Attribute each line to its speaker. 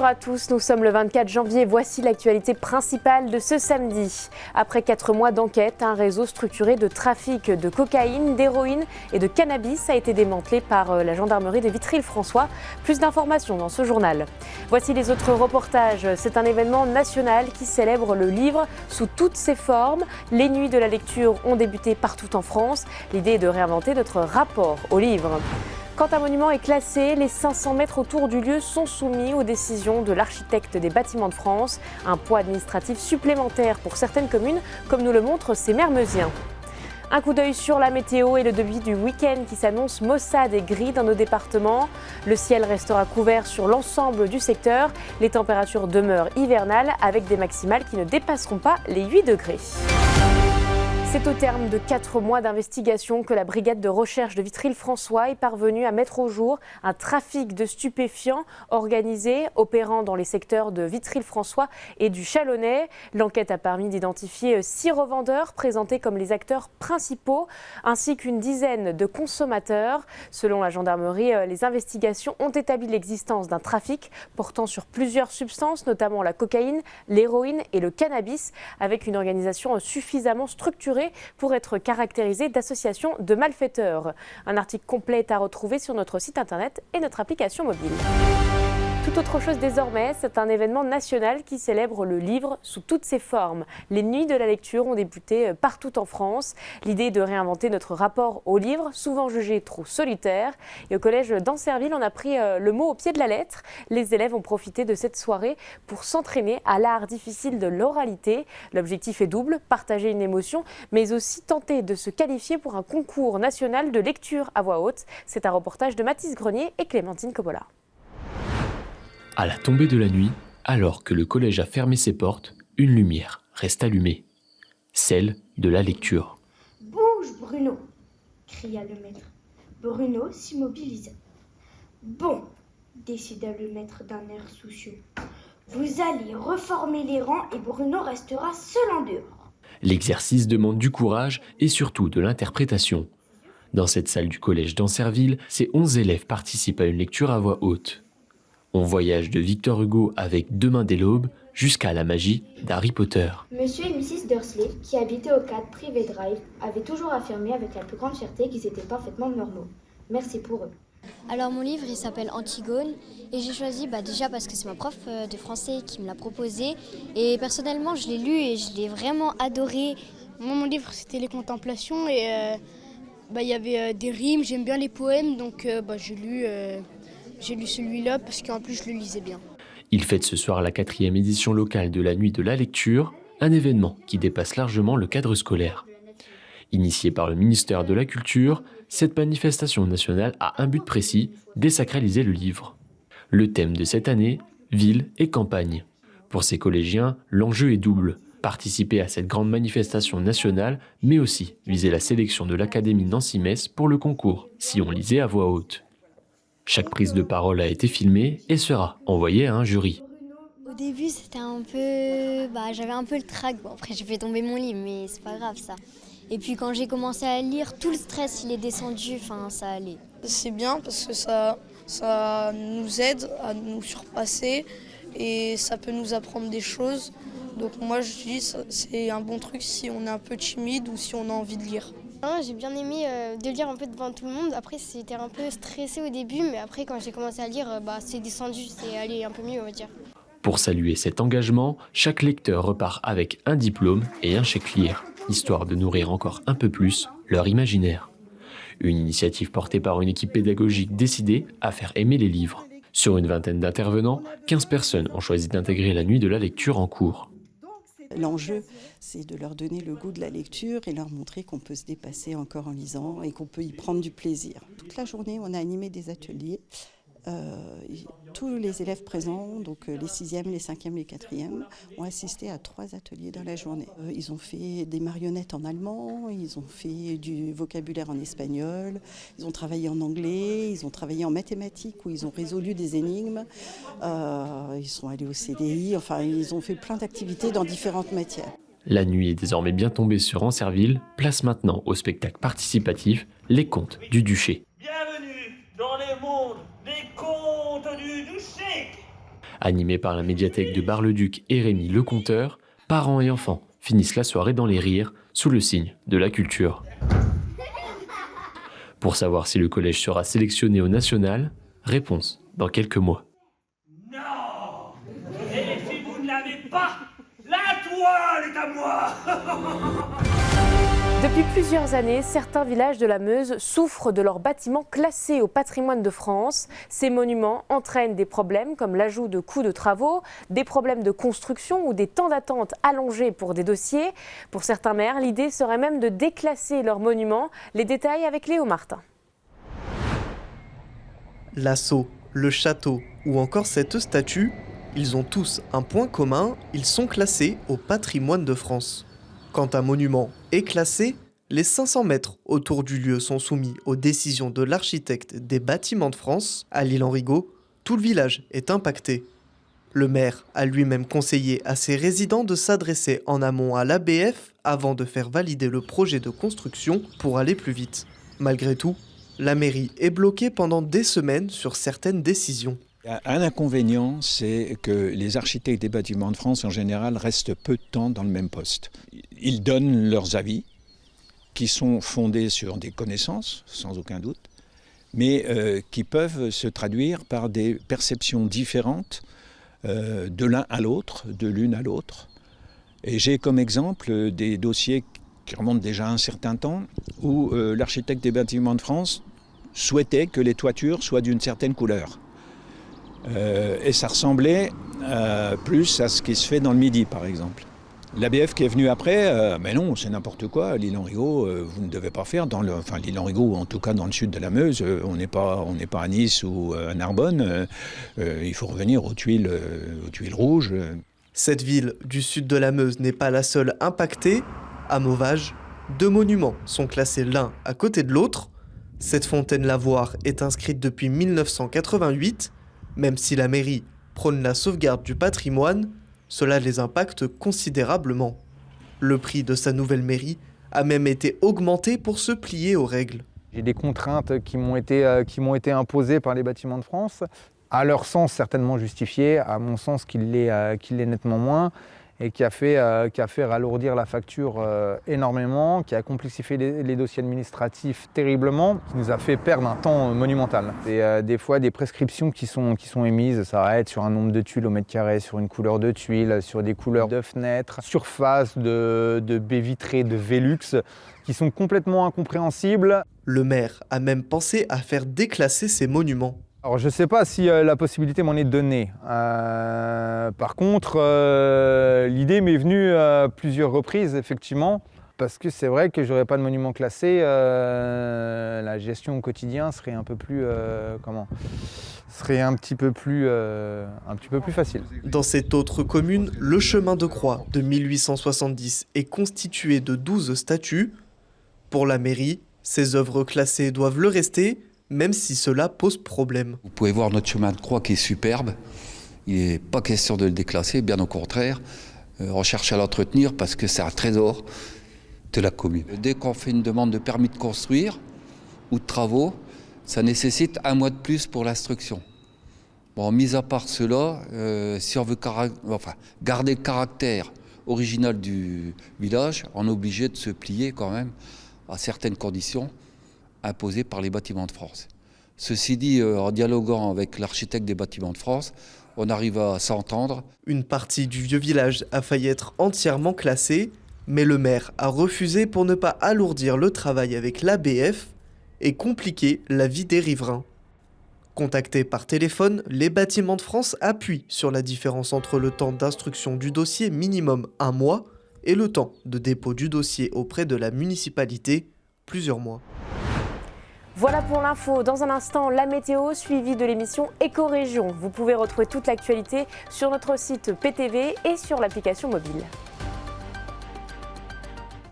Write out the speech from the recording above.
Speaker 1: Bonjour à tous, nous sommes le 24 janvier, voici l'actualité principale de ce samedi. Après 4 mois d'enquête, un réseau structuré de trafic de cocaïne, d'héroïne et de cannabis a été démantelé par la gendarmerie de Vitry-le-François. Plus d'informations dans ce journal. Voici les autres reportages. C'est un événement national qui célèbre le livre sous toutes ses formes. Les nuits de la lecture ont débuté partout en France. L'idée est de réinventer notre rapport au livre. Quand un monument est classé, les 500 mètres autour du lieu sont soumis aux décisions de l'architecte des bâtiments de France. Un poids administratif supplémentaire pour certaines communes, comme nous le montrent ces Mermeusiens. Un coup d'œil sur la météo et le début du week-end qui s'annonce maussade et gris dans nos départements. Le ciel restera couvert sur l'ensemble du secteur. Les températures demeurent hivernales avec des maximales qui ne dépasseront pas les 8 degrés. C'est au terme de 4 mois d'investigation que la brigade de recherche de Vitry-le-François est parvenue à mettre au jour un trafic de stupéfiants organisé, opérant dans les secteurs de Vitry-le-François et du Chalonnais. L'enquête a permis d'identifier 6 revendeurs présentés comme les acteurs principaux, ainsi qu'une dizaine de consommateurs. Selon la gendarmerie, les investigations ont établi l'existence d'un trafic portant sur plusieurs substances, notamment la cocaïne, l'héroïne et le cannabis, avec une organisation suffisamment structurée pour être caractérisé d'association de malfaiteurs. Un article complet est à retrouver sur notre site internet et notre application mobile. Tout autre chose désormais, c'est un événement national qui célèbre le livre sous toutes ses formes. Les nuits de la lecture ont débuté partout en France. L'idée est de réinventer notre rapport au livre, souvent jugé trop solitaire. Et au collège d'Ancerville, on a pris le mot au pied de la lettre. Les élèves ont profité de cette soirée pour s'entraîner à l'art difficile de l'oralité. L'objectif est double, partager une émotion, mais aussi tenter de se qualifier pour un concours national de lecture à voix haute. C'est un reportage de Mathis Grenier et Clémentine Cobola.
Speaker 2: À la tombée de la nuit, alors que le collège a fermé ses portes, une lumière reste allumée, celle de la lecture.
Speaker 3: « Bouge, Bruno !» cria le maître. Bruno s'immobilisa. « Bon !» décida le maître d'un air soucieux. « Vous allez reformer les rangs et Bruno restera seul en dehors. »
Speaker 2: L'exercice demande du courage et surtout de l'interprétation. Dans cette salle du collège d'Ancerville, ces 11 élèves participent à une lecture à voix haute. On voyage de Victor Hugo avec Demain dès l'aube jusqu'à la magie d'Harry Potter.
Speaker 3: Monsieur et Mrs. Dursley, qui habitaient au 4 Privé Drive, avaient toujours affirmé avec la plus grande fierté qu'ils étaient parfaitement normaux. Merci pour eux.
Speaker 4: Alors mon livre il s'appelle Antigone et j'ai choisi déjà parce que c'est ma prof de français qui me l'a proposé et personnellement je l'ai lu et je l'ai vraiment adoré.
Speaker 5: Moi mon livre c'était les contemplations et il y avait des rimes, j'aime bien les poèmes donc j'ai lu celui-là parce qu'en plus je le lisais bien.
Speaker 2: Il fête ce soir la 4e édition locale de la Nuit de la Lecture, un événement qui dépasse largement le cadre scolaire. Initiée par le ministère de la Culture, cette manifestation nationale a un but précis, désacraliser le livre. Le thème de cette année, ville et campagne. Pour ces collégiens, l'enjeu est double. Participer à cette grande manifestation nationale, mais aussi viser la sélection de l'Académie Nancy-Metz pour le concours, si on lisait à voix haute. Chaque prise de parole a été filmée et sera envoyée à un jury.
Speaker 4: Au début c'était un peu... j'avais un peu le trac, après j'ai fait tomber mon livre mais c'est pas grave ça. Et puis quand j'ai commencé à lire, tout le stress il est descendu, ça allait.
Speaker 5: C'est bien parce que ça nous aide à nous surpasser et ça peut nous apprendre des choses. Donc moi je dis c'est un bon truc si on est un peu timide ou si on a envie de lire.
Speaker 4: J'ai bien aimé de lire un peu devant tout le monde. Après, c'était un peu stressé au début, mais après, quand j'ai commencé à lire, c'est descendu, c'est allé un peu mieux, on va dire.
Speaker 2: Pour saluer cet engagement, chaque lecteur repart avec un diplôme et un chèque lire, histoire de nourrir encore un peu plus leur imaginaire. Une initiative portée par une équipe pédagogique décidée à faire aimer les livres. Sur une vingtaine d'intervenants, 15 personnes ont choisi d'intégrer la nuit de la lecture en cours.
Speaker 6: L'enjeu, c'est de leur donner le goût de la lecture et leur montrer qu'on peut se dépasser encore en lisant et qu'on peut y prendre du plaisir. Toute la journée, on a animé des ateliers. Tous les élèves présents, donc les 6e, les 5e, les 4e, ont assisté à 3 ateliers dans la journée. Ils ont fait des marionnettes en allemand, ils ont fait du vocabulaire en espagnol, ils ont travaillé en anglais, ils ont travaillé en mathématiques où ils ont résolu des énigmes, ils sont allés au CDI, ils ont fait plein d'activités dans différentes matières.
Speaker 2: La nuit est désormais bien tombée sur Ancerville, place maintenant au spectacle participatif Les Contes du Duché.
Speaker 7: Bienvenue dans les mondes des contes du Duché.
Speaker 2: Animés par la médiathèque de Bar-le-Duc et Rémi Leconteur, parents et enfants finissent la soirée dans les rires sous le signe de la culture. Pour savoir si le collège sera sélectionné au national, réponse dans quelques mois.
Speaker 7: Non! Et si vous ne l'avez pas, la toile est à moi!
Speaker 1: Depuis plusieurs années, certains villages de la Meuse souffrent de leurs bâtiments classés au patrimoine de France. Ces monuments entraînent des problèmes comme l'ajout de coûts de travaux, des problèmes de construction ou des temps d'attente allongés pour des dossiers. Pour certains maires, l'idée serait même de déclasser leurs monuments. Les détails avec Léo Martin.
Speaker 8: L'assaut, le château ou encore cette statue, ils ont tous un point commun, ils sont classés au patrimoine de France. Quand un monument est classé, les 500 mètres autour du lieu sont soumis aux décisions de l'architecte des bâtiments de France. À l'Île-en-Rigaud, tout le village est impacté. Le maire a lui-même conseillé à ses résidents de s'adresser en amont à l'ABF avant de faire valider le projet de construction pour aller plus vite. Malgré tout, la mairie est bloquée pendant des semaines sur certaines décisions.
Speaker 9: Un inconvénient, c'est que les architectes des bâtiments de France, en général, restent peu de temps dans le même poste. Ils donnent leurs avis, qui sont fondés sur des connaissances, sans aucun doute, mais qui peuvent se traduire par des perceptions différentes de l'un à l'autre, de l'une à l'autre. Et j'ai comme exemple des dossiers qui remontent déjà à un certain temps, où l'architecte des bâtiments de France souhaitait que les toitures soient d'une certaine couleur. Et ça ressemblait plus à ce qui se fait dans le Midi, par exemple. L'ABF qui est venu après, mais non, c'est n'importe quoi, l'Île-en-Rigaud, vous ne devez pas faire, l'Île-en-Rigaud, en tout cas dans le sud de la Meuse, on n'est pas à Nice ou à Narbonne, il faut revenir aux tuiles rouges.
Speaker 8: Cette ville du sud de la Meuse n'est pas la seule impactée. À Mauvage, 2 monuments sont classés l'un à côté de l'autre. Cette fontaine lavoir est inscrite depuis 1988. Même si la mairie prône la sauvegarde du patrimoine, cela les impacte considérablement. Le prix de sa nouvelle mairie a même été augmenté pour se plier aux règles.
Speaker 10: J'ai des contraintes qui m'ont été imposées par les bâtiments de France, à leur sens certainement justifiées, à mon sens qu'il l'est nettement moins, et qui a fait ralourdir la facture énormément, qui a complexifié les dossiers administratifs terriblement, qui nous a fait perdre un temps monumental. Et des fois, des prescriptions qui sont émises, ça va être sur un nombre de tuiles au mètre carré, sur une couleur de tuiles, sur des couleurs de fenêtres, surface de baies vitrées, de Velux, qui sont complètement incompréhensibles.
Speaker 8: Le maire a même pensé à faire déclasser ces monuments.
Speaker 10: Alors je ne sais pas si la possibilité m'en est donnée. Par contre, l'idée m'est venue à plusieurs reprises, effectivement, parce que c'est vrai que j'aurais pas de monument classé, la gestion au quotidien serait un peu plus, serait un petit peu plus facile.
Speaker 8: Dans cette autre commune, le chemin de croix de 1870 est constitué de 12 statues. Pour la mairie, ces œuvres classées doivent le rester, même si cela pose problème.
Speaker 11: Vous pouvez voir notre chemin de croix qui est superbe. Il n'est pas question de le déclasser, bien au contraire. On cherche à l'entretenir parce que c'est un trésor de la commune. Dès qu'on fait une demande de permis de construire ou de travaux, ça nécessite 1 mois de plus pour l'instruction. Bon, mis à part cela, si on veut garder le caractère original du village, on est obligé de se plier quand même à certaines conditions imposées par les bâtiments de France. Ceci dit, en dialoguant avec l'architecte des bâtiments de France, on arrive à s'entendre.
Speaker 8: Une partie du vieux village a failli être entièrement classée, mais le maire a refusé pour ne pas alourdir le travail avec l'ABF et compliquer la vie des riverains. Contactés par téléphone, les bâtiments de France appuient sur la différence entre le temps d'instruction du dossier, minimum 1 mois, et le temps de dépôt du dossier auprès de la municipalité, plusieurs mois.
Speaker 1: Voilà pour l'info. Dans un instant, la météo suivie de l'émission Éco-Région. Vous pouvez retrouver toute l'actualité sur notre site PTV et sur l'application mobile.